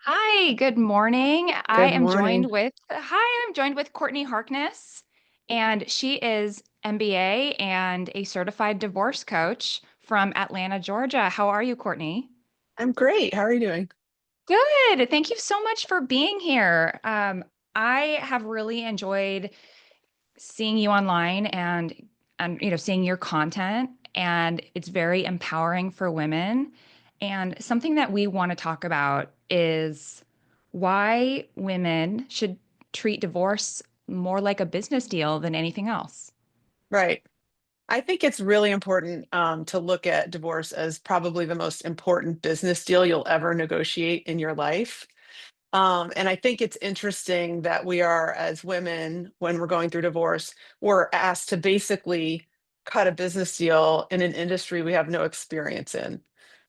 Hi, good morning. Good morning. I'm joined with Courtney Harkness, and she is MBA and a certified divorce coach from Atlanta, Georgia. How are you, Courtney? I'm great. How are you doing? Good. Thank you so much for being here. I have really enjoyed seeing you online and seeing your content, and it's very empowering for women. And something that we want to talk about is why women should treat divorce more like a business deal than anything else. Right. I think it's really important to look at divorce as probably the most important business deal you'll ever negotiate in your life. And I think it's interesting that we are, as women, when we're going through divorce, we're asked to basically cut a business deal in an industry we have no experience in.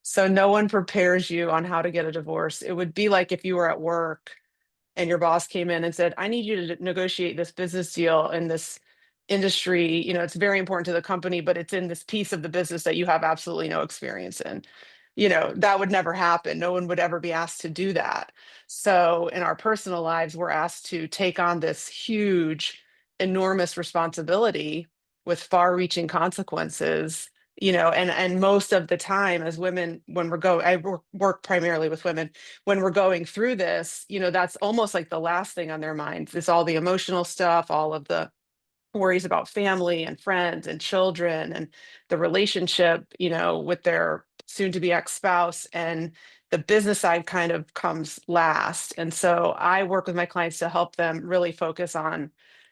So no one prepares you on how to get a divorce. It would be like if you were at work and your boss came in and said, I need you to negotiate this business deal in this industry. It's very important to the company, but it's in this piece of the business that you have absolutely no experience in. That would never happen. No one would ever be asked to do that. So in our personal lives, we're asked to take on this huge, enormous responsibility with far-reaching consequences. And most of the time as women, when we're going, work primarily with women, when we're going through this, that's almost like the last thing on their minds is all the emotional stuff, all of the worries about family and friends and children and the relationship, with their soon to be ex-spouse. And the business side kind of comes last. And so I work with my clients to help them really focus on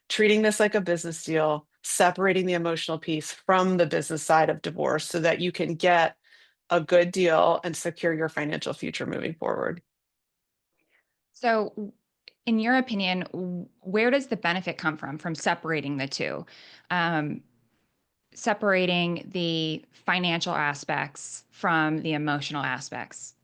treating this like a business deal, separating the emotional piece from the business side of divorce so that you can get a good deal and secure your financial future moving forward. So, in your opinion, where does the benefit come from separating the two? Um, Separating the financial aspects from the emotional aspects.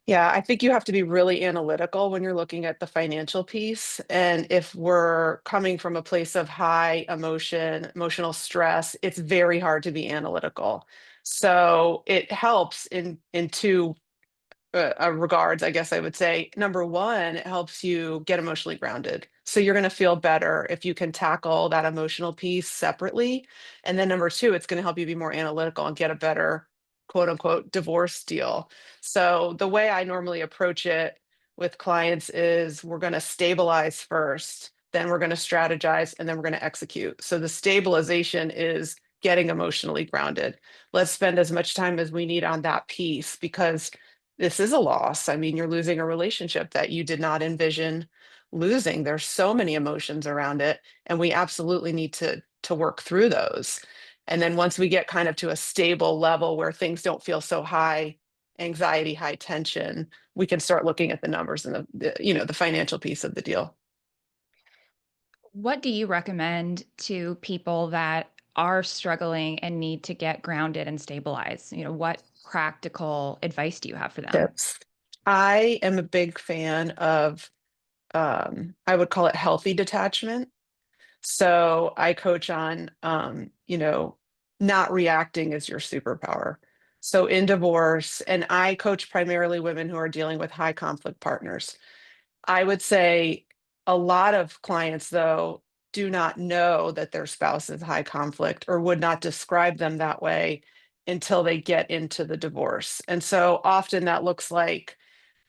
Yeah, I think you have to be really analytical when you're looking at the financial piece. And if we're coming from a place of high emotion, emotional stress, it's very hard to be analytical. So it helps in two regards, I guess I would say. Number one, it helps you get emotionally grounded. So you're going to feel better if you can tackle that emotional piece separately. And then number two, it's going to help you be more analytical and get a better quote unquote divorce deal. So the way I normally approach it with clients is we're going to stabilize first, then we're going to strategize, and then we're going to execute. So the stabilization is getting emotionally grounded. Let's spend as much time as we need on that piece because this is a loss. I mean, you're losing a relationship that you did not envision losing. There's so many emotions around it, and we absolutely need to work through those. And then once we get kind of to a stable level where things don't feel so high anxiety, high tension, we can start looking at the numbers and the financial piece of the deal. What do you recommend to people that are struggling and need to get grounded and stabilized? What practical advice do you have for them? Tips. I am a big fan of I would call it healthy detachment. So I coach on, not reacting is your superpower. So in divorce, and I coach primarily women who are dealing with high conflict partners. I would say a lot of clients, though, do not know that their spouse is high conflict or would not describe them that way until they get into the divorce. And so often that looks like,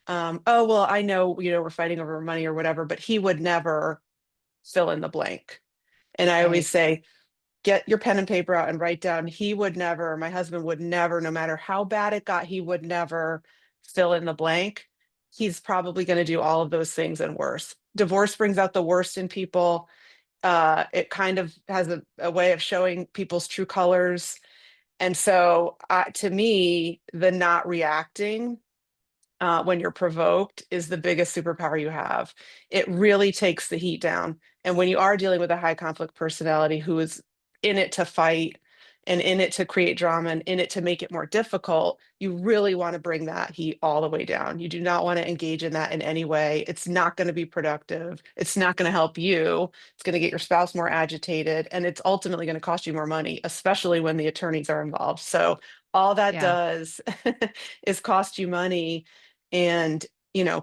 oh, well, I know, we're fighting over money or whatever, but he would never fill in the blank. And I always Right. say, get your pen and paper out and write down, he would never, my husband would never, no matter how bad it got, he would never fill in the blank. He's probably going to do all of those things and worse. Divorce brings out the worst in people. It kind of has a way of showing people's true colors. And so, to me, the not reacting when you're provoked is the biggest superpower you have. It really takes the heat down. And when you are dealing with a high conflict personality who is in it to fight and in it to create drama and in it to make it more difficult, you really want to bring that heat all the way down. You do not want to engage in that in any way. It's not going to be productive. It's not going to help you. It's going to get your spouse more agitated and it's ultimately going to cost you more money, especially when the attorneys are involved. So all that Yeah. does is cost you money and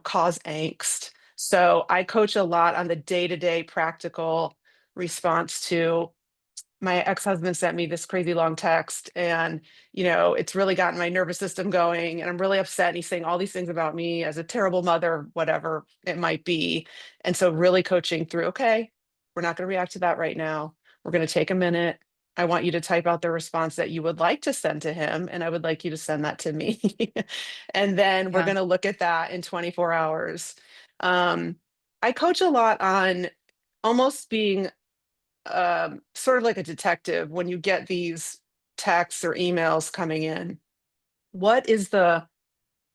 cause angst. So I coach a lot on the day-to-day practical response to my ex-husband sent me this crazy long text, and it's really gotten my nervous system going, and I'm really upset, and he's saying all these things about me as a terrible mother, whatever it might be. And so really coaching through, okay, we're not going to react to that right now. We're going to take a minute. I want you to type out the response that you would like to send to him, and I would like you to send that to me. And then we're Yeah. going to look at that in 24 hours. um, I coach a lot on almost being sort of like a detective when you get these texts or emails coming in. What is the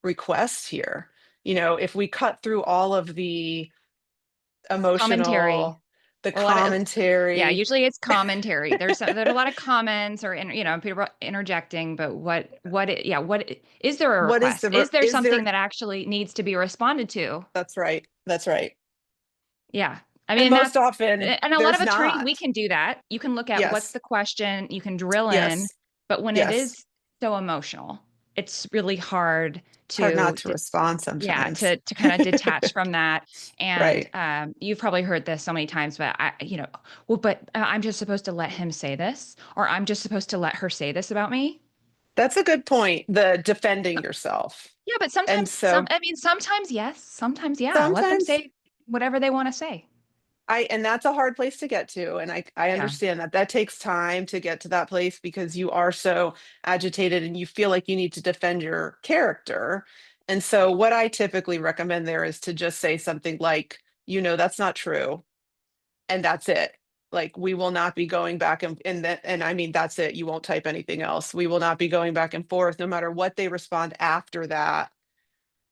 request here? If we cut through all of the Commentary. emotional, the A lot of, yeah, commentary, usually it's commentary. There's a lot of comments or, people interjecting, but is there a what is request? the, Is there is something there, that actually needs to be responded to? that's right, that's right. Yeah. I And mean, most often and a lot of there's attorneys, we not. can do that. You can look at what's Yes, the question, you can drill in, yes, but when it yes. is so emotional, it's really hard It's hard not to, to respond yeah, sometimes. to kind of detach from that. And Right. you've probably heard this so many times, but well, but I'm just supposed to let him say this, or I'm just supposed to let her say this about me. That's a good point. The defending yourself. Yeah, but And sometimes so I mean, sometimes yes, sometimes yeah. Let them sometimes say whatever they want to say. and that's a hard place to get to. And I Yeah. understand that that takes time to get to that place because you are so agitated and you feel like you need to defend your character. And so what I typically recommend there is to just say something like, that's not true. And that's it. Like we will not be going back and I mean that's it. You won't type anything else. We will not be going back and forth no matter what they respond after that.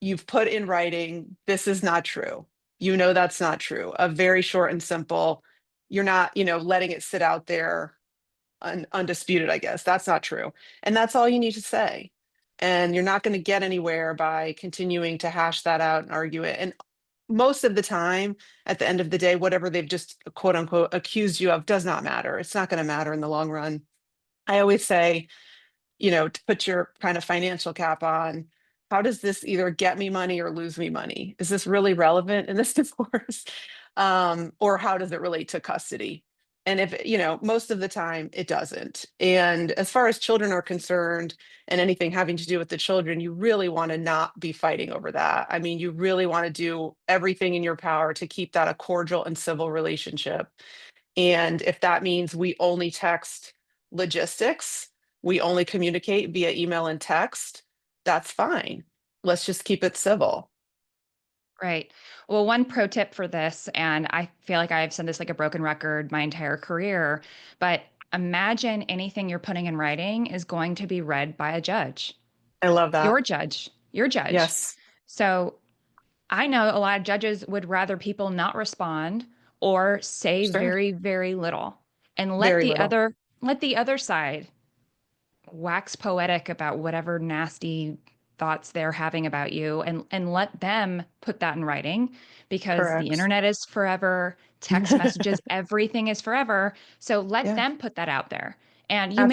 You've put in writing, this is not true. That's not true. A very short and simple, you're not, letting it sit out there undisputed, I guess. That's not true. And that's all you need to say. And you're not going to get anywhere by continuing to hash that out and argue it. And most of the time, at the end of the day, whatever they've just quote unquote accused you of does not matter. It's not going to matter in the long run. I always say, to put your kind of financial cap on, how does this either get me money or lose me money? Is this really relevant in this divorce? Or how does it relate to custody? And if, most of the time it doesn't. And as far as children are concerned and anything having to do with the children, you really want to not be fighting over that. I mean, you really want to do everything in your power to keep that a cordial and civil relationship. And if that means we only text logistics, we only communicate via email and text, that's fine. Let's just keep it civil. Right. Well, one pro tip for this, and I feel like I've said this like a broken record my entire career, but imagine anything you're putting in writing is going to be read by a judge, I love that. your judge. Yes, So I know a lot of judges would rather people not respond or say sure. very, very little and Very little. let the other side wax poetic about whatever nasty thoughts they're having about you, and let them put that in writing, because the Correct. internet is forever, text messages, everything is forever. So let Yeah, them put that out there. And absolutely.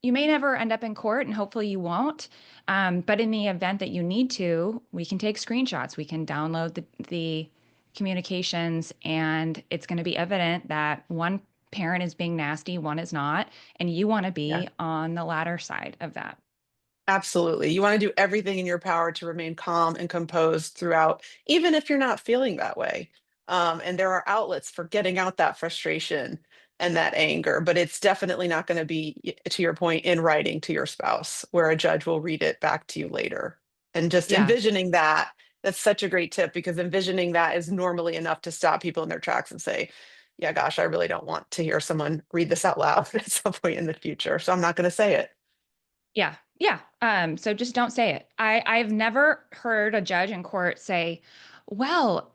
you may never end up in court, and hopefully you won't. But in the event that you need to, we can take screenshots, we can download the communications, and it's going to be evident that one parent is being nasty, one is not, and you want to Yeah. be on the latter side of that. Absolutely. You want to do everything in your power to remain calm and composed throughout, even if you're not feeling that way. And there are outlets for getting out that frustration and that anger, but it's definitely not going to be, to your point, in writing to your spouse, where a judge will read it back to you later. And just Yeah. envisioning that, that's such a great tip because envisioning that is normally enough to stop people in their tracks and say, yeah, gosh, I really don't want to hear someone read this out loud at some point in the future. So I'm not going to say it. Yeah. Yeah. So just don't say it. I've never heard a judge in court say, well,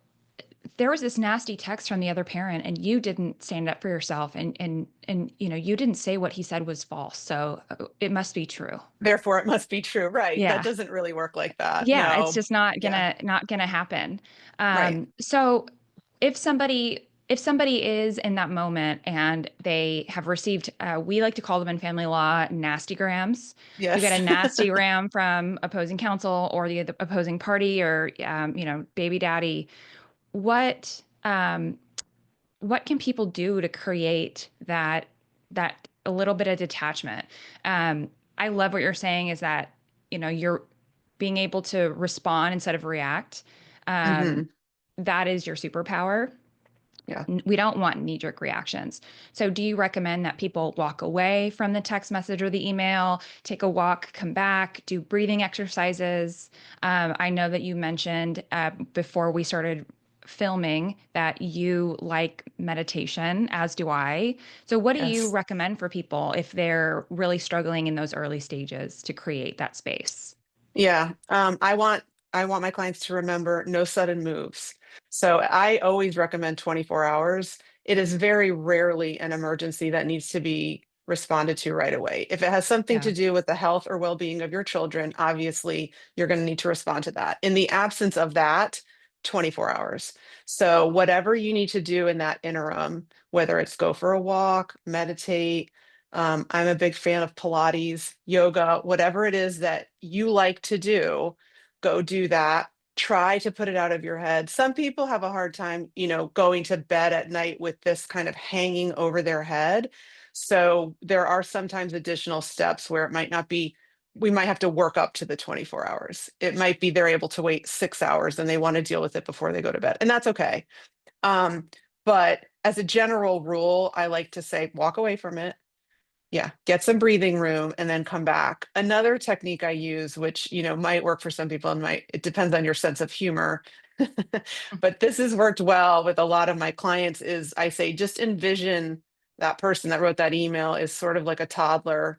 there was this nasty text from the other parent and you didn't stand up for yourself, and you didn't say what he said was false. So it must be true. Therefore, it must be true. Right. That Yeah. doesn't really work like that. Yeah, it's No. just Yeah. not gonna happen. Right. So if somebody if somebody is in that moment and they have received, we like to call them in family law nastygrams. If you get a Yes. nastygram from opposing counsel or the opposing party or, baby daddy, what what can people do to create that a little bit of detachment? I love what you're saying is that you're being able to respond instead of react. Um, Hmm. that is your superpower. Yeah. We don't want knee-jerk reactions. So do you recommend that people walk away from the text message or the email, take a walk, come back, do breathing exercises? I know that you mentioned before we started filming that you like meditation, as do I. So what do you Yes. recommend for people if they're really struggling in those early stages to create that space? Yeah. I want my clients to remember no sudden moves. So I always recommend 24 hours. It is very rarely an emergency that needs to be responded to right away. If it has something Yeah. to do with the health or well-being of your children, obviously you're going to need to respond to that. In the absence of that, 24 hours. So whatever you need to do in that interim, whether it's go for a walk, meditate, I'm a big fan of Pilates, yoga, whatever it is that you like to do, go do that. Try to put it out of your head. Some people have a hard time, going to bed at night with this kind of hanging over their head. So there are sometimes additional steps where it might not be, we might have to work up to the 24 hours. It might be they're able to wait 6 hours and they want to deal with it before they go to bed. And that's okay. Um, but as a general rule, I like to say walk away from it, yeah, get some breathing room and then come back. Another technique I use, which, might work for some people and it depends on your sense of humor. But this has worked well with a lot of my clients is I say, just envision that person that wrote that email is sort of like a toddler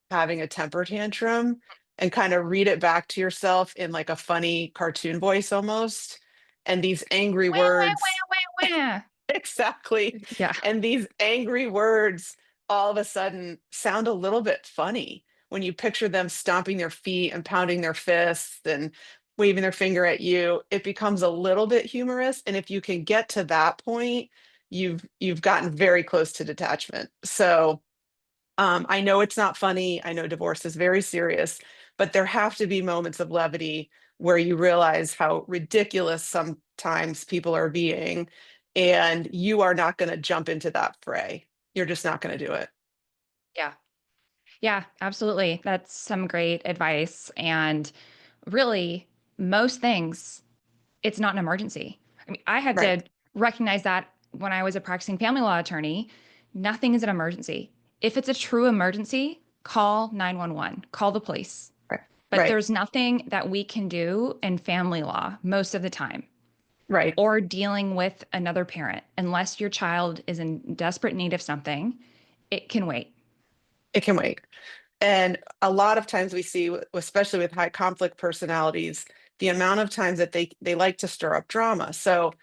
having a temper tantrum and kind of read it back to yourself in like a funny cartoon voice almost. And these angry Wah, wah, words. wah, wah, wah. Exactly. Yeah. And these angry words all of a sudden sound a little bit funny when you picture them stomping their feet and pounding their fists and waving their finger at you. It becomes a little bit humorous. And if you can get to that point, you've gotten very close to detachment. So I know it's not funny. I know divorce is very serious, but there have to be moments of levity where you realize how ridiculous sometimes people are being, and you are not going to jump into that fray. You're just not going to do it. Yeah. Yeah, absolutely. That's some great advice. And really, most things, it's not an emergency. I mean, I had Right, to recognize that when I was a practicing family law attorney. Nothing is an emergency. If it's a true emergency, call 911, call the police. right, But right, there's nothing that we can do in family law most of the time right. or dealing with another parent unless your child is in desperate need of something. It can wait. It can wait. And a lot of times we see, especially with high conflict personalities, the amount of times that they like to stir up drama. So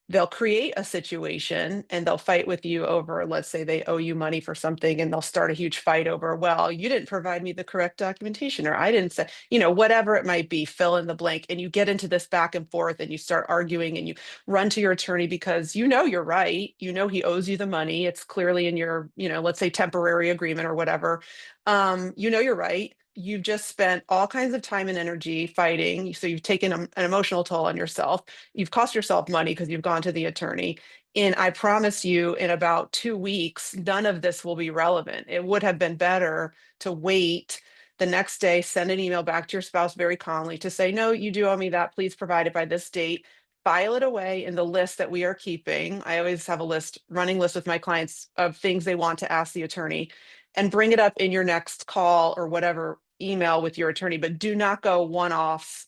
they'll create a situation and they'll fight with you over, let's say they owe you money for something, and they'll start a huge fight over, well, you didn't provide me the correct documentation, or I didn't say, whatever it might be, fill in the blank. And you get into this back and forth and you start arguing and you run to your attorney because you're right. He owes you the money. It's clearly in your, let's say temporary agreement or whatever. You're right. You've just spent all kinds of time and energy fighting. So you've taken an emotional toll on yourself. You've cost yourself money because you've gone to the attorney. And I promise you, in about 2 weeks, none of this will be relevant. It would have been better to wait the next day, send an email back to your spouse very calmly to say, no, you do owe me that. Please provide it by this date. File it away in the list that we are keeping. I always have a running list with my clients of things they want to ask the attorney, and bring it up in your next call or whatever email with your attorney, but do not go one-offs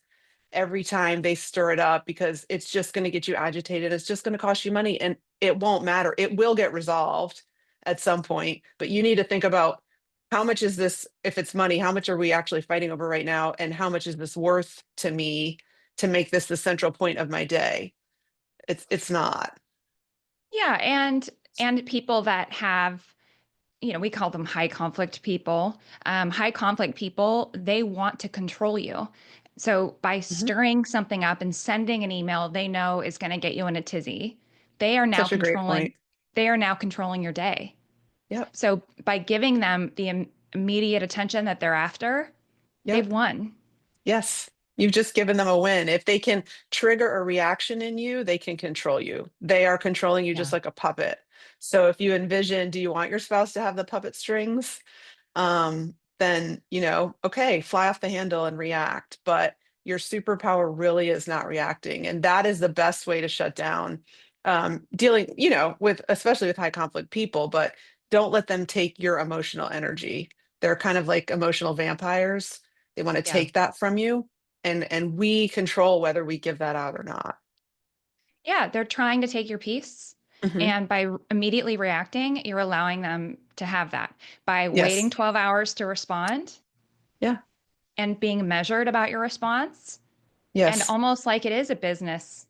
every time they stir it up, because it's just going to get you agitated. It's just going to cost you money and it won't matter. It will get resolved at some point, but you need to think about, how much is this, if it's money, how much are we actually fighting over right now? And how much is this worth to me to make this the central point of my day? It's not. Yeah, and people that have, we call them high conflict people. High conflict people, they want to control you. So by Mhm. stirring something up and sending an email they know is going to get you in a tizzy, they are now Such a great controlling point. they are now controlling your day. Yep. So by giving them the immediate attention that they're after, they've Yep. won. Yes. You've just given them a win. If they can trigger a reaction in you, they can control you. They are controlling you just Yeah. like a puppet. So if you envision, do you want your spouse to have the puppet strings? Then, okay, fly off the handle and react. But your superpower really is not reacting. And that is the best way to shut down dealing, with especially with high conflict people, but don't let them take your emotional energy. They're kind of like emotional vampires. They want to Yeah. take that from you. And we control whether we give that out or not. Yeah, they're trying to take your peace. Hmm. And by immediately reacting, you're allowing them to have that. By waiting Yes. 12 hours to respond Yeah. and being measured about your response, and Yes. almost like it is a business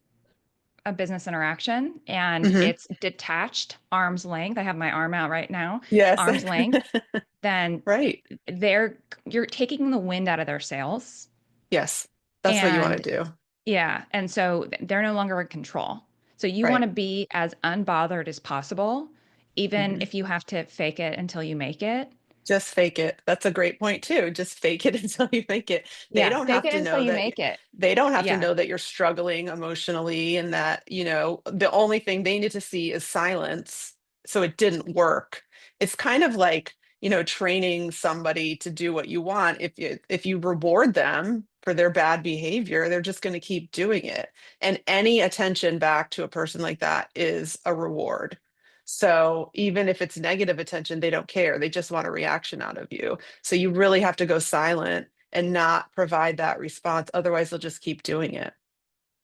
interaction, and Hmm. it's detached, arm's length. I have my arm out right now, Yes. arm's length. Then Right. they're you're taking the wind out of their sails. Yes. That's what you want And to do. yeah, and so they're no longer in control. So you want Right. to be as unbothered as possible, even Mhm. if you have to fake it until you make it. Just fake it. That's a great point too. Just fake it until you make it. They Yeah, don't fake have it to until know you that make it. they don't have to Yeah, know that you're struggling emotionally and that, the only thing they need to see is silence. So it didn't work. It's kind of like, training somebody to do what you want. If you reward them for their bad behavior, they're just going to keep doing it. And any attention back to a person like that is a reward. So even if it's negative attention, they don't care. They just want a reaction out of you. So you really have to go silent and not provide that response. Otherwise, they'll just keep doing it.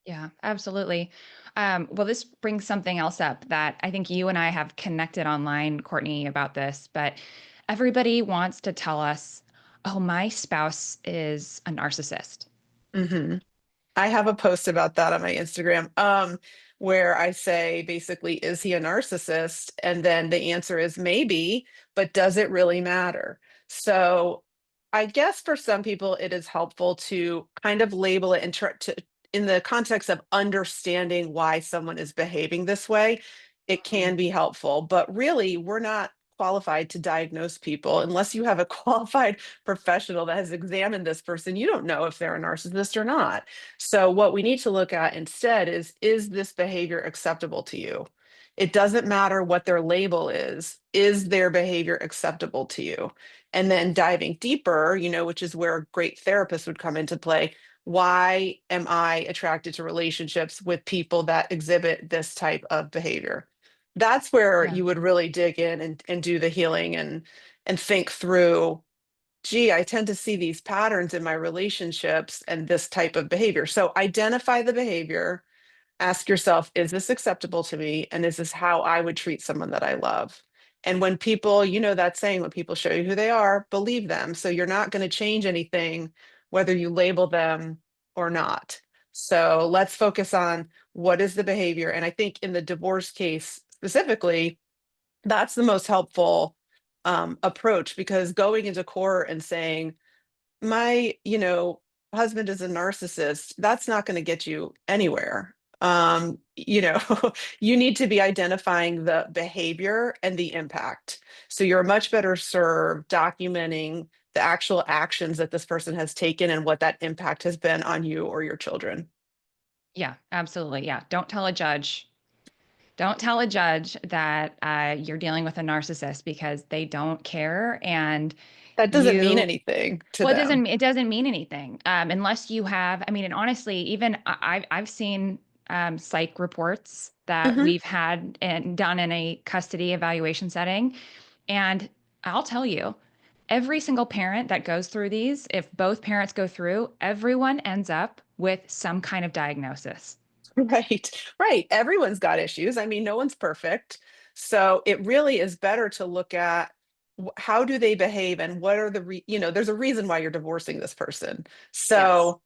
yeah, absolutely. Well, this brings something else up that I think you and I have connected online, Courtney, about this, but everybody wants to tell us, oh, my spouse is a narcissist. Hmm. I have a post about that on my Instagram, where I say basically, is he a narcissist? And then the answer is maybe, but does it really matter? So I guess for some people, it is helpful to kind of label it and try to, in the context of understanding why someone is behaving this way, it Mhm. can be helpful. But really, we're not qualified to diagnose people unless you have a qualified professional that has examined this person. You don't know if they're a narcissist or not. So what we need to look at instead is this behavior acceptable to you? It doesn't matter what their label is their behavior acceptable to you? And then diving deeper, which is where a great therapist would come into play. Why am I attracted to relationships with people that exhibit this type of behavior? That's where Yeah. you would really dig in and do the healing and think through, gee, I tend to see these patterns in my relationships and this type of behavior. So identify the behavior, ask yourself, is this acceptable to me? And is this how I would treat someone that I love? And when people, that saying, when people show you who they are, believe them. So you're not going to change anything, whether you label them or not. So let's focus on what is the behavior. And I think in the divorce case specifically, that's the most helpful approach, because going into court and saying, my, husband is a narcissist, that's not going to get you anywhere. You need to be identifying the behavior and the impact. So you're much better served documenting the actual actions that this person has taken and what that impact has been on you or your children. Yeah, absolutely. Yeah. Don't tell a judge. Don't tell a judge that you're dealing with a narcissist because they don't care. And That doesn't mean you, anything to well, them. it doesn't mean anything unless you have. I mean, and honestly, even I've seen psych reports that Hmm. we've had and done in a custody evaluation setting, and I'll tell you, every single parent that goes through these, if both parents go through, everyone ends up with some kind of diagnosis. Right, right. Everyone's got issues. I mean, no one's perfect. So it really is better to look at how do they behave and what are there's a reason why you're divorcing this person. Yes. So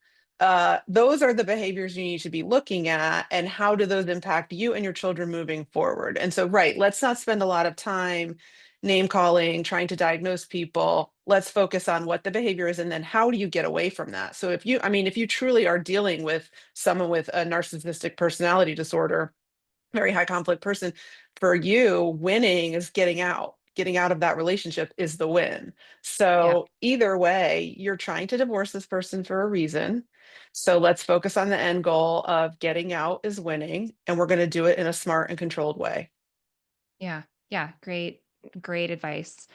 those are the behaviors you need to be looking at, and how do those impact you and your children moving forward. And so, right, let's not spend a lot of time name calling, trying to diagnose people. Let's focus on what the behavior is and then how do you get away from that. So if you truly are dealing with someone with a narcissistic personality disorder, very high conflict person. For you, winning is getting out. Getting out of that relationship is the win. Yeah. So either way, you're trying to divorce this person for a reason. So let's focus on the end goal of getting out is winning, and we're going to do it in a smart and controlled way. Yeah. Yeah. Great advice.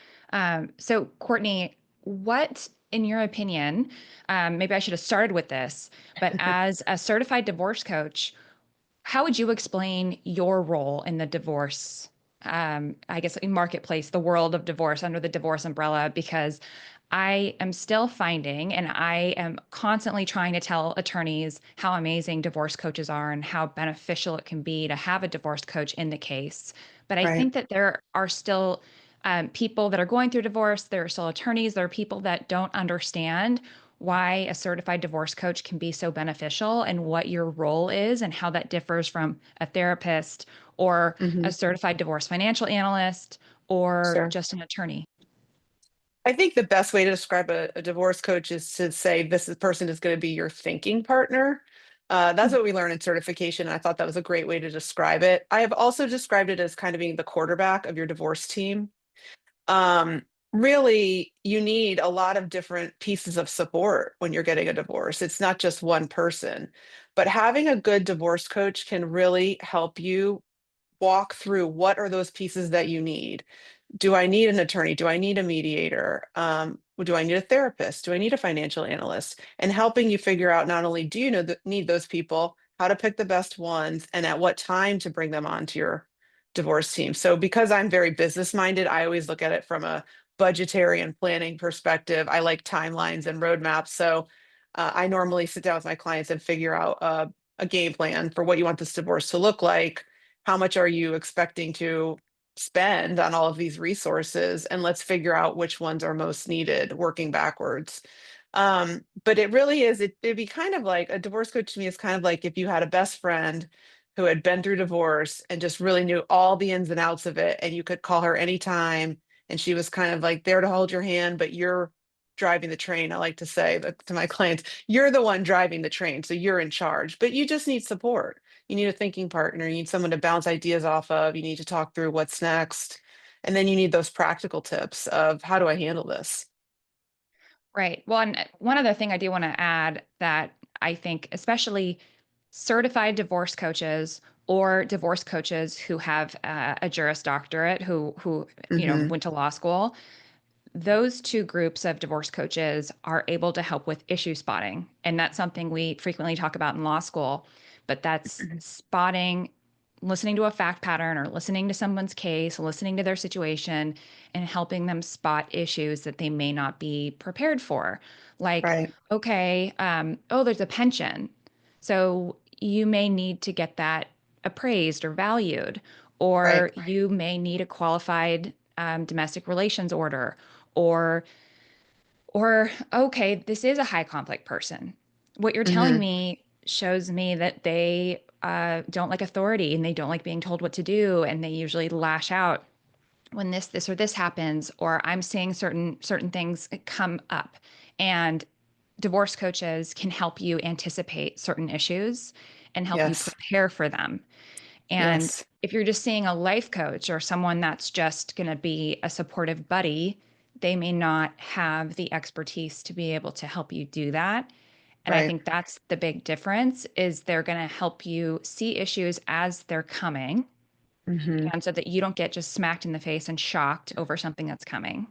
So Courtney, what, in your opinion, maybe I should have started with this, but as a certified divorce coach, how would you explain your role in the divorce, I guess, in marketplace, the world of divorce under the divorce umbrella? Because I am still finding, and I am constantly trying to tell attorneys how amazing divorce coaches are and how beneficial it can be to have a divorce coach in the case. But I Right. think that there are still people that are going through divorce, there are still attorneys, there are people that don't understand why a certified divorce coach can be so beneficial and what your role is and how that differs from a therapist or Hmm. a certified divorce financial analyst or Sure. just an attorney. I think the best way to describe a divorce coach is to say person is going to be your thinking partner. That's what we learn in certification. And I thought that was a great way to describe it. I have also described it as kind of being the quarterback of your divorce team. Um, Really, you need a lot of different pieces of support when you're getting a divorce. It's not just one person, but having a good divorce coach can really help you walk through what are those pieces that you need. Do I need an attorney? Do I need a mediator? Do I need a therapist? Do I need a financial analyst? And helping you figure out not only do you need those people, how to pick the best ones, and at what time to bring them onto your divorce team. So because I'm very business minded, I always look at it from a budgetary and planning perspective. I like timelines and roadmaps. So I normally sit down with my clients and figure out a game plan for what you want this divorce to look like. How much are you expecting to spend on all of these resources, and let's figure out which ones are most needed, working backwards. But it really is, it'd be kind of like a divorce coach to me is kind of like if you had a best friend who had been through divorce and just really knew all the ins and outs of it, and you could call her anytime, and she was kind of like there to hold your hand, but you're driving the train. I like to say that to my clients, you're the one driving the train, so you're in charge, but you just need support. You need a thinking partner. You need someone to bounce ideas off of. You need to talk through what's next. And then you need those practical tips of how do I handle this? Right. Well, and one other thing I do want to add that I think, especially certified divorce coaches or divorce coaches who have a Juris Doctorate, who Hmm. went to law school, those two groups of divorce coaches are able to help with issue spotting. And that's something we frequently talk about in law school, but that's spotting, listening to a fact pattern or listening to someone's case, listening to their situation, and helping them spot issues that they may not be prepared for. Like, Right, okay, oh, there's a pension. So you may need to get that appraised or valued, right. or you may need a qualified domestic relations order, or okay, this is a high conflict person. What you're telling Hmm. me shows me that they don't like authority and they don't like being told what to do, and they usually lash out when this or this happens, or I'm seeing certain things come up. And divorce coaches can help you anticipate certain issues and help you Yes, prepare for them. And yes, if you're just seeing a life coach or someone that's just going to be a supportive buddy, they may not have the expertise to be able to help you do that. And I right. think that's the big difference is they're going to help you see issues as they're coming Hmm. and so that you don't get just smacked in the face and shocked over something that's coming.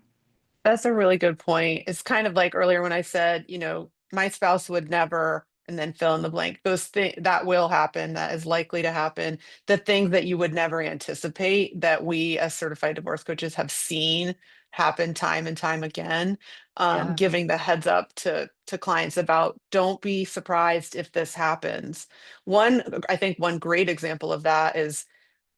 That's a really good point. It's kind of like earlier when I said, my spouse would never, and then fill in the blank. Those things that will happen, that is likely to happen. The things that you would never anticipate that we as certified divorce coaches have seen happen time and time again. Yeah. Giving the heads up to clients about don't be surprised if this happens. I think one great example of that is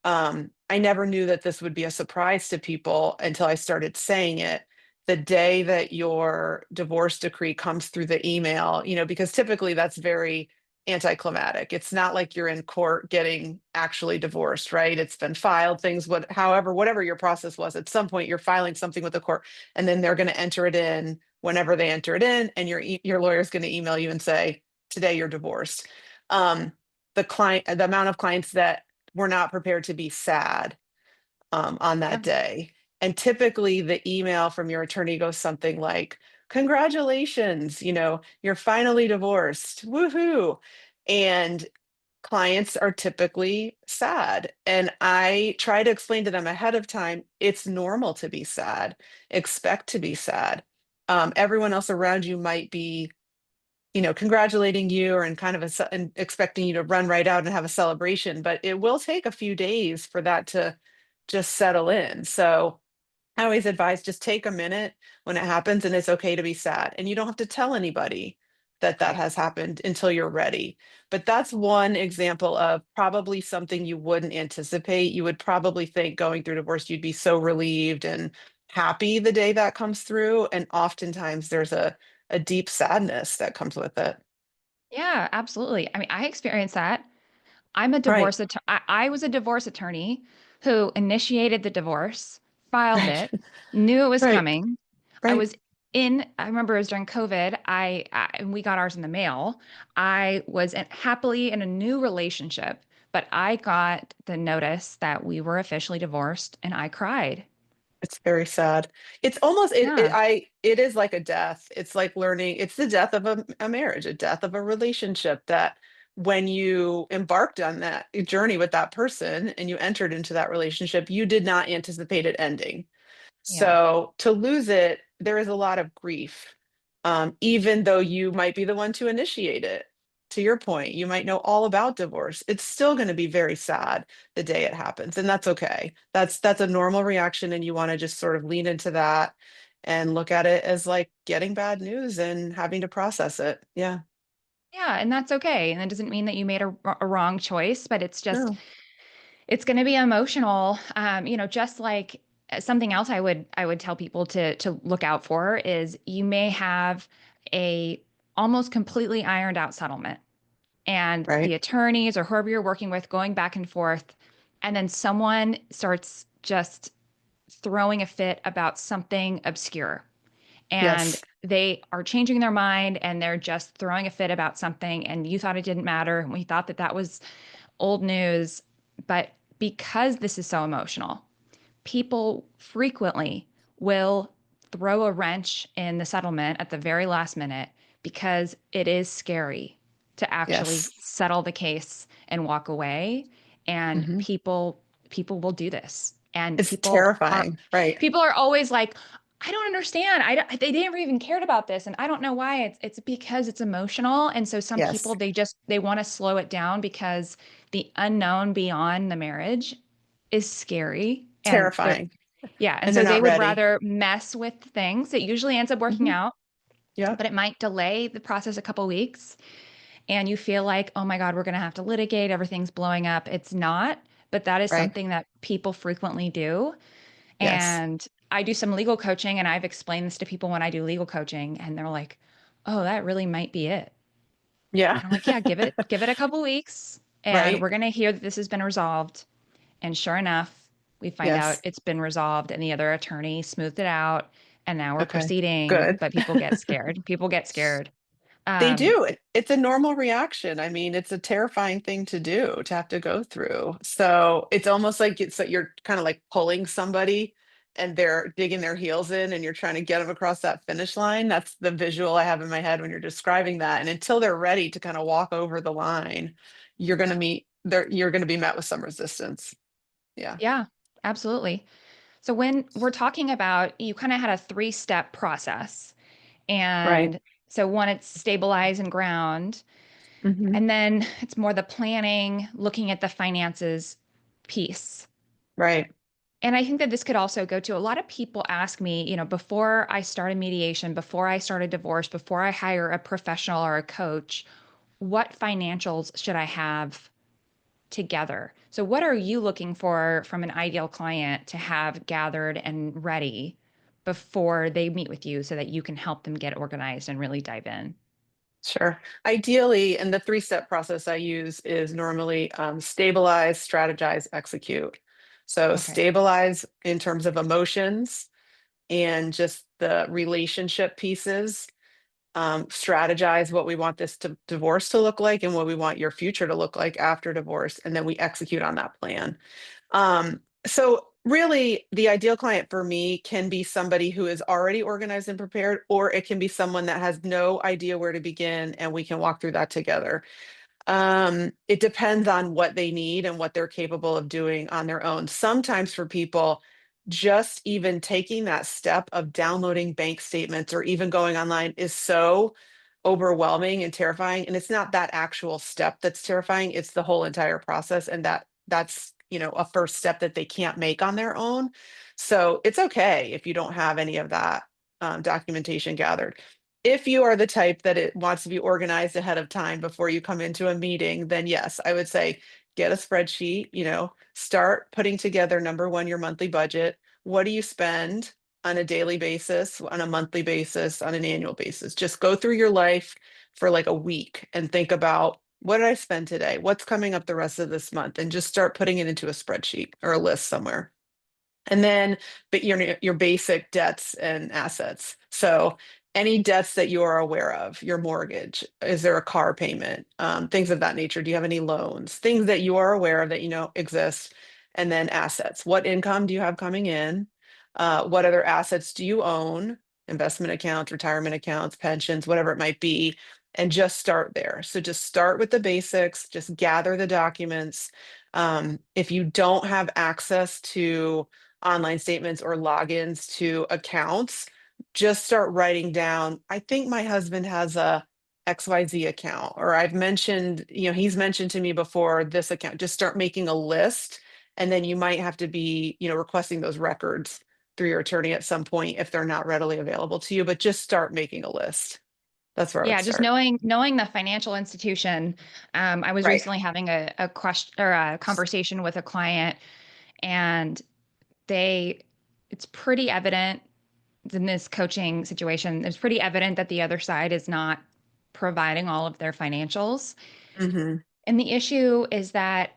I never knew that this would be a surprise to people until I started saying it. The day that your divorce decree comes through the email, because typically that's very anticlimactic. It's not like you're in court getting actually divorced, right? It's been filed, whatever your process was, at some point you're filing something with the court, and then they're going to enter it in whenever they enter it in, and your lawyer's going to email you and say, today you're divorced. Um, the amount of clients that were not prepared to be sad on that Yeah. day. And typically the email from your attorney goes something like, congratulations, you're finally divorced. Woohoo. And clients are typically sad. And I try to explain to them ahead of time, it's normal to be sad. Expect to be sad. Everyone else around you might be, congratulating you or in kind of and expecting you to run right out and have a celebration, but it will take a few days for that to just settle in. So I always advise just take a minute when it happens, and it's okay to be sad. And you don't have to tell anybody that that Right. has happened until you're ready. But that's one example of probably something you wouldn't anticipate. You would probably think going through divorce, you'd be so relieved and happy the day that comes through. And oftentimes there's a deep sadness that comes with it. Yeah, absolutely. I mean, I experienced that. I'm a Right, I was a divorce attorney who initiated the divorce, filed right, it, knew it was right, coming. I right. was I remember it was during COVID. And we got ours in the mail. I was happily in a new relationship, but I got the notice that we were officially divorced and I cried. It's very sad. It's almost Yeah. it is like a death. It's like learning, it's the death of a marriage, a death of a relationship that when you embarked on that journey with that person and you entered into that relationship, you did not anticipate it ending. Yeah. So to lose it, there is a lot of grief, even though you might be the one to initiate it. To your point, you might know all about divorce. It's still going to be very sad the day it happens, and that's okay. That's a normal reaction, and you want to just sort of lean into that and look at it as like getting bad news and having to process it. Yeah. Yeah, and that's okay. And that doesn't mean that you made a wrong choice, but No. it's going to be emotional. Just like something else I would tell people to look out for is you may have a almost completely ironed out settlement and the Right. attorneys or whoever you're working with going back and forth, and then someone starts just throwing a fit about something obscure and Yes. they are changing their mind and they're just throwing a fit about something and you thought it didn't matter and we thought that that was old news. But because this is so emotional, people frequently will throw a wrench in the settlement at the very last minute because it is scary to actually Yes. settle the case and walk away. And Hmm. people will do this. And It's terrifying. Right. people are always like, I don't understand. They never even cared about this, and I don't know why. It's because it's emotional, and so some Yes. people they want to slow it down because the unknown beyond the marriage is scary, and they're Terrifying. yeah, and And they're so they not would ready. rather mess with things. It usually ends up working Hmm. out, Yep. but it might delay the process a couple weeks, and you feel like, oh my God, we're going to have to litigate. Everything's blowing up. It's not, but that is Right. something that people frequently do. Yes. And I do some legal coaching, and I've explained this to people when I do legal coaching, and they're like, "Oh, that really might be it." Yeah. And I'm like, "Yeah, give it a couple weeks, and Right. we're gonna hear that this has been resolved." And sure enough, we find out Yes. it's been resolved, and the other attorney smoothed it out, and now we're Okay. proceeding. Good. But people get scared. People get scared. They Um, do. It's a normal reaction. I mean, it's a terrifying thing to do, to have to go through. So it's almost like it's that you're kind of like pulling somebody and they're digging their heels in and you're trying to get them across that finish line. That's the visual I have in my head when you're describing that. And until they're ready to kind of walk over the line, you're going to be met with some resistance. Yeah. yeah, absolutely. So when we're talking about, you kind of had a three-step process. Right. And so one, it's stabilize and ground. Hmm. And then it's more the planning, looking at the finances piece. Right. And I think that this could also go to a lot of people ask me, before I start a mediation, before I start a divorce, before I hire a professional or a coach, what financials should I have together? So, what are you looking for from an ideal client to have gathered and ready before they meet with you so that you can help them get organized and really dive in? Sure. Ideally, and the three-step process I use is normally stabilize, strategize, execute. So Okay. stabilize in terms of emotions and just the relationship pieces. strategize what we want this divorce to look like and what we want your future to look like after divorce, and then we execute on that plan. So really, the ideal client for me can be somebody who is already organized and prepared, or it can be someone that has no idea where to begin, and we can walk through that together. It depends on what they need and what they're capable of doing on their own. Sometimes for people, just even taking that step of downloading bank statements or even going online is so overwhelming and terrifying. And it's not that actual step that's terrifying, it's the whole entire process. And that's, a first step that they can't make on their own. So it's okay if you don't have any of that documentation gathered. If you are the type that it wants to be organized ahead of time before you come into a meeting, then yes, I would say get a spreadsheet, start putting together number one, your monthly budget. What do you spend on a daily basis, on a monthly basis, on an annual basis? Just go through your life for like a week and think about, what did I spend today? What's coming up the rest of this month? And just start putting it into a spreadsheet or a list somewhere. And then, but your basic debts and assets. So any debts that you are aware of, your mortgage, is there a car payment, things of that nature? Do you have any loans? Things that you are aware of that you know exist. And then assets. What income do you have coming in? What other assets do you own? Investment accounts, retirement accounts, pensions, whatever it might be. And just start there. So just start with the basics, just gather the documents. If you don't have access to online statements or logins to accounts, just start writing down, I think my husband has a XYZ account, or I've mentioned, he's mentioned to me before this account. Just start making a list. And then you might have to be, requesting those records through your attorney at some point if they're not readily available to you, but just start making a list. That's where I would Yeah, just start. knowing the financial institution. I was Right. recently having a question or a conversation with a client, and they it's pretty evident in this coaching situation, it's pretty evident that the other side is not providing all of their financials. Hmm. And the issue is that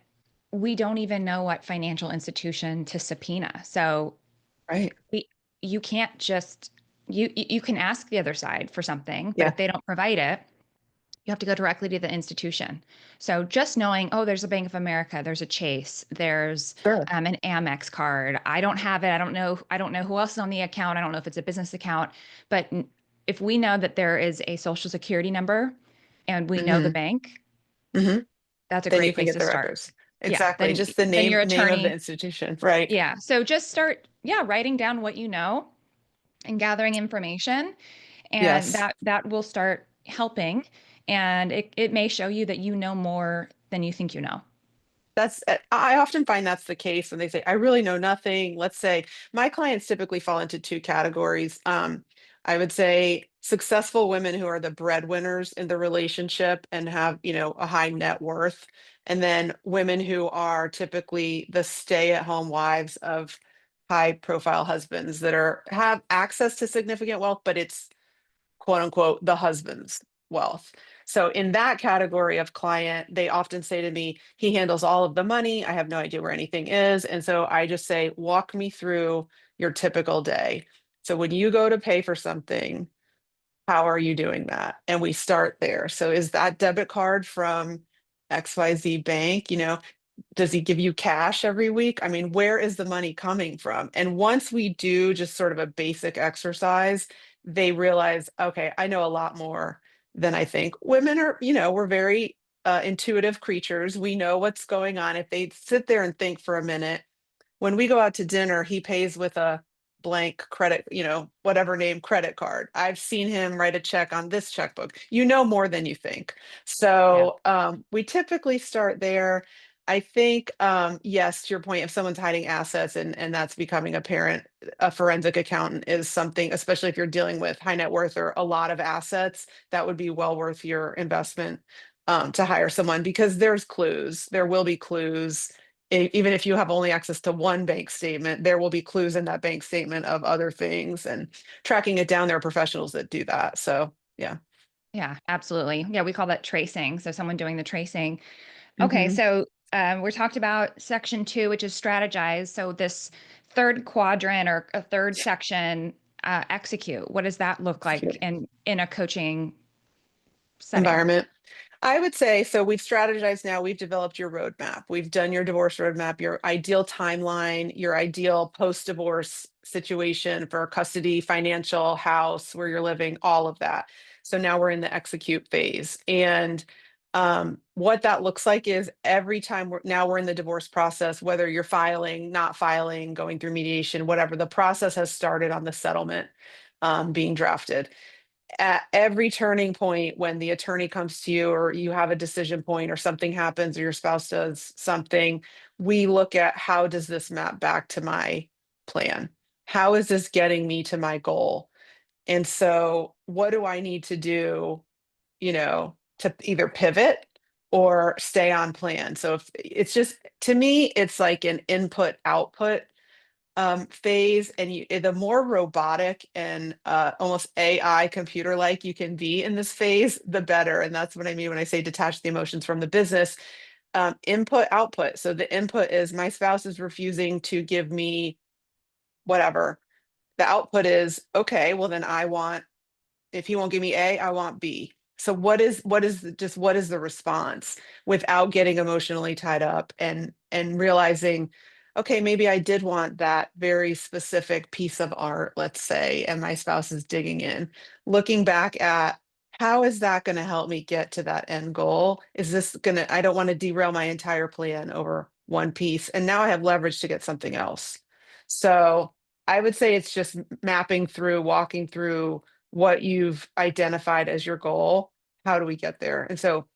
we don't even know what financial institution to subpoena. So Right. we, you can't just you can ask the other side for something, but Yeah. if they don't provide it, you have to go directly to the institution. So just knowing, oh, there's a Bank of America, there's a Chase, there's Sure. an Amex card. I don't have it. I don't know. I don't know who else is on the account. I don't know if it's a business account. But if we know that there is a Social Security number and we know the Hmm. bank, Hmm. that's a Then you great can place get to the start. records. Yeah. Exactly. Just the Then name your name of the attorney. institution. Right. Yeah. So just start, yeah, writing down what you know and gathering information, and Yes. that will start helping, and it may show you that you know more than you think you know. I often find that's the case when they say, I really know nothing. Let's say my clients typically fall into two categories. I would say successful women who are the breadwinners in the relationship and have, a high net worth. And then women who are typically the stay-at-home wives of high profile husbands that have access to significant wealth, but it's quote unquote the husband's wealth. So in that category of client, they often say to me, he handles all of the money. I have no idea where anything is. And so I just say, walk me through your typical day. So when you go to pay for something, how are you doing that? And we start there. So is that debit card from XYZ bank? Does he give you cash every week? I mean, where is the money coming from? And once we do just sort of a basic exercise, they realize, okay, I know a lot more than I think. Women are, we're very intuitive creatures. We know what's going on. If they sit there and think for a minute, when we go out to dinner, he pays with a blank credit, whatever name credit card. I've seen him write a check on this checkbook. You know more than you think. Yeah. So we typically start there. I think, yes, to your point, if someone's hiding assets and that's becoming apparent, a forensic accountant is something, especially if you're dealing with high net worth or a lot of assets, that would be well worth your investment to hire someone because there's clues. There will be clues even if you have only access to one bank statement, there will be clues in that bank statement of other things and tracking it down. There are professionals that do that. So, yeah. Yeah, absolutely. Yeah, we call that tracing. So someone doing the tracing. Okay, Hmm. so we talked about section two, which is strategize. So this third quadrant or a third section, execute? What does that look like in a coaching setting? Environment. I would say so. We've strategized now. We've developed your roadmap. We've done your divorce roadmap, your ideal timeline, your ideal post divorce situation for custody, financial, house, where you're living, all of that. So now we're in the execute phase. And what that looks like is every time we're in the divorce process, whether you're filing, not filing, going through mediation, whatever, the process has started on the settlement being drafted at every turning point when the attorney comes to you or you have a decision point or something happens or your spouse does something, we look at how does this map back to my plan? How is this getting me to my goal? And so what do I need to do, to either pivot or stay on plan? So if it's just to me, it's like an input output phase, and the more robotic and almost AI computer like you can be in this phase, the better. And that's what I mean when I say detach the emotions from the business. Input output. So the input is my spouse is refusing to give me whatever. The output is okay. Well, then I want, if he won't give me A, I want B. So what is the response without getting emotionally tied up and realizing, okay, maybe I did want that very specific piece of art, let's say, and my spouse is digging in. Looking back at how is that going to help me get to that end goal? Is this going to, I don't want to derail my entire plan over one piece. And now I have leverage to get something else. So I would say it's just mapping through, walking through what you've identified as your goal. How do we get there? And so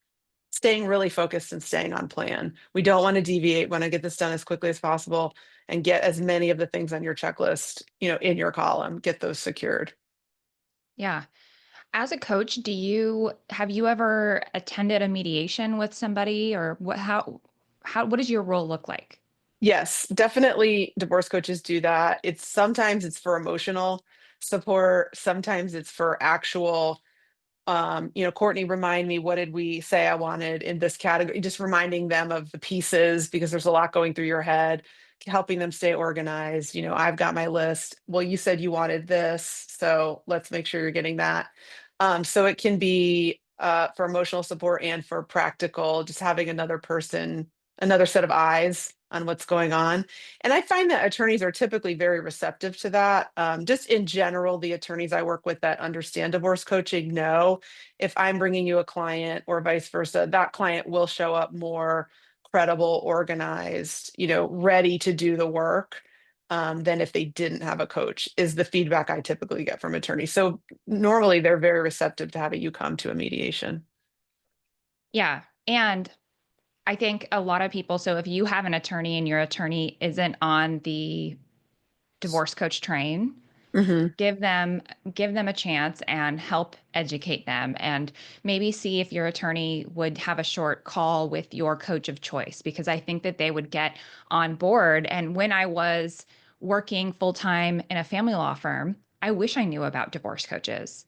staying really focused and staying on plan. We don't want to deviate. Want to get this done as quickly as possible and get as many of the things on your checklist, in your column, get those secured. Yeah. As a coach, have you ever attended a mediation with somebody, or what does your role look like? Yes, definitely divorce coaches do that. It's sometimes it's for emotional support, sometimes it's for actual Courtney, remind me, what did we say I wanted in this category? Just reminding them of the pieces because there's a lot going through your head, helping them stay organized. I've got my list. Well, you said you wanted this, so let's make sure you're getting that. So it can be for emotional support and for practical, just having another person, another set of eyes on what's going on. And I find that attorneys are typically very receptive to that. Just in general, the attorneys I work with that understand divorce coaching know if I'm bringing you a client or vice versa, that client will show up more credible, organized, ready to do the work than if they didn't have a coach, is the feedback I typically get from attorneys. So normally they're very receptive to having you come to a mediation. Yeah. And I think a lot of people, so if you have an attorney and your attorney isn't on the divorce coach train, Hmm. give them give them a chance and help educate them, and maybe see if your attorney would have a short call with your coach of choice, because I think that they would get on board. And when I was working full-time in a family law firm, I wish I knew about divorce coaches.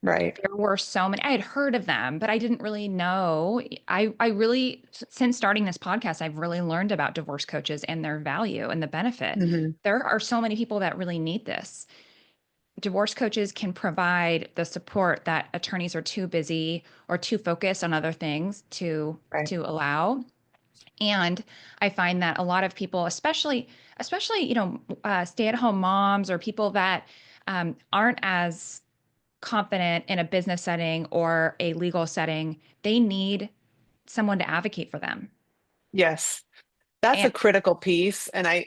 Right. There were so many. I had heard of them, but I didn't really know. I really, since starting this podcast, I've really learned about divorce coaches and their value and the benefit. Hmm. There are so many people that really need this. Divorce coaches can provide the support that attorneys are too busy or too focused on other things Right. to allow. And I find that a lot of people, especially stay-at-home moms or people that aren't as confident in a business setting or a legal setting, they need someone to advocate for them. Yes. That's a And critical piece. And I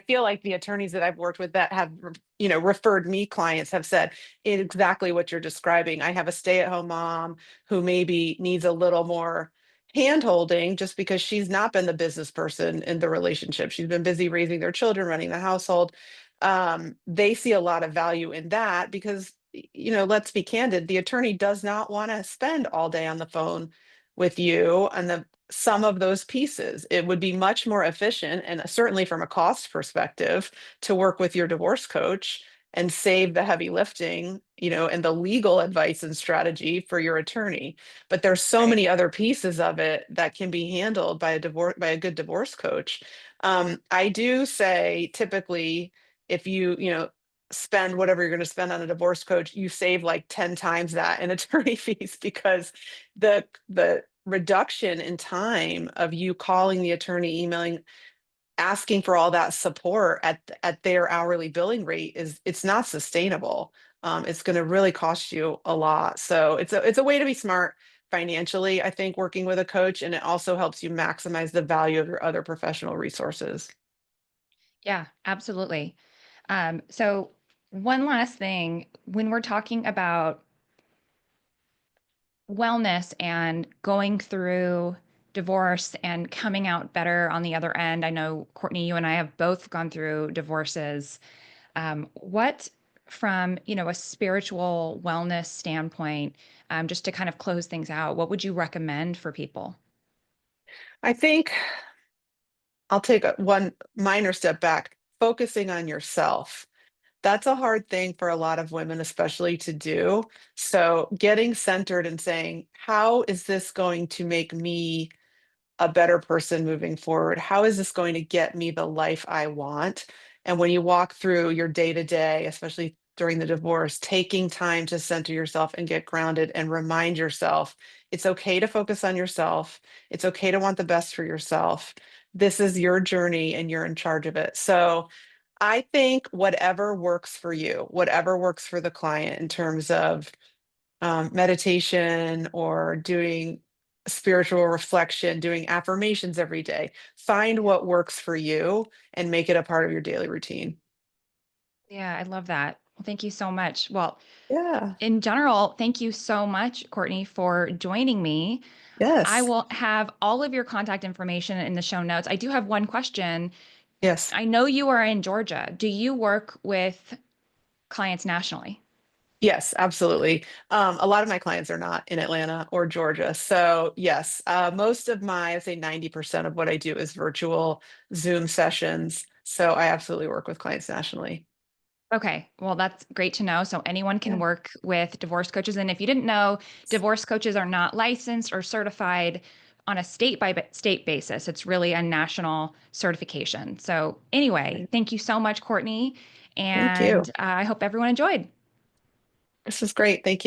feel like the attorneys that I've worked with that have, referred me clients have said exactly what you're describing. I have a stay-at-home mom who maybe needs a little more hand holding just because she's not been the business person in the relationship. She's been busy raising their children, running the household. They see a lot of value in that because, let's be candid, the attorney does not want to spend all day on the phone with you and some of those pieces. It would be much more efficient and certainly from a cost perspective to work with your divorce coach and save the heavy lifting, and the legal advice and strategy for your attorney. But there's so right. many other pieces of it that can be handled by a good divorce coach. I do say typically if spend whatever you're going to spend on a divorce coach, you save like 10 times that in attorney fees because the reduction in time of you calling the attorney, emailing, asking for all that support at their hourly billing rate is it's not sustainable. It's going to really cost you a lot. So it's a way to be smart financially, I think, working with a coach, and it also helps you maximize the value of your other professional resources. Yeah, absolutely. So one last thing, when we're talking about wellness and going through divorce and coming out better on the other end, I know Courtney, you and I have both gone through divorces. What from, a spiritual wellness standpoint, just to kind of close things out, what would you recommend for people? I think I'll take one minor step back, focusing on yourself. That's a hard thing for a lot of women, especially to do. So, getting centered and saying, how is this going to make me a better person moving forward? How is this going to get me the life I want? And when you walk through your day to day, especially during the divorce, taking time to center yourself and get grounded and remind yourself it's okay to focus on yourself. It's okay to want the best for yourself. This is your journey and you're in charge of it. So, I think whatever works for you, whatever works for the client in terms of meditation or doing spiritual reflection, doing affirmations every day. Find Yeah. what works for you and make it a part of your daily routine. Yeah, I love that. Well, thank you so much. Well, Yeah. in general, thank you so much, Courtney, for joining me. I Yes. will have all of your contact information in the show notes. I do have one question. Yes. I know you are in Georgia. Do you work with clients nationally? Yes, absolutely. A lot of my clients are not in Atlanta or Georgia. So, yes, most of my, I'd say 90% of what I do is virtual Zoom sessions. So, I absolutely work with clients nationally. Okay, well, that's great to know. So anyone can Yeah. work with divorce coaches. And if you didn't know, divorce coaches are not licensed or certified on a state by state basis. It's really a national certification. So anyway, thank you so much, Courtney. Thank And you. I hope everyone enjoyed. This is great. Thank you.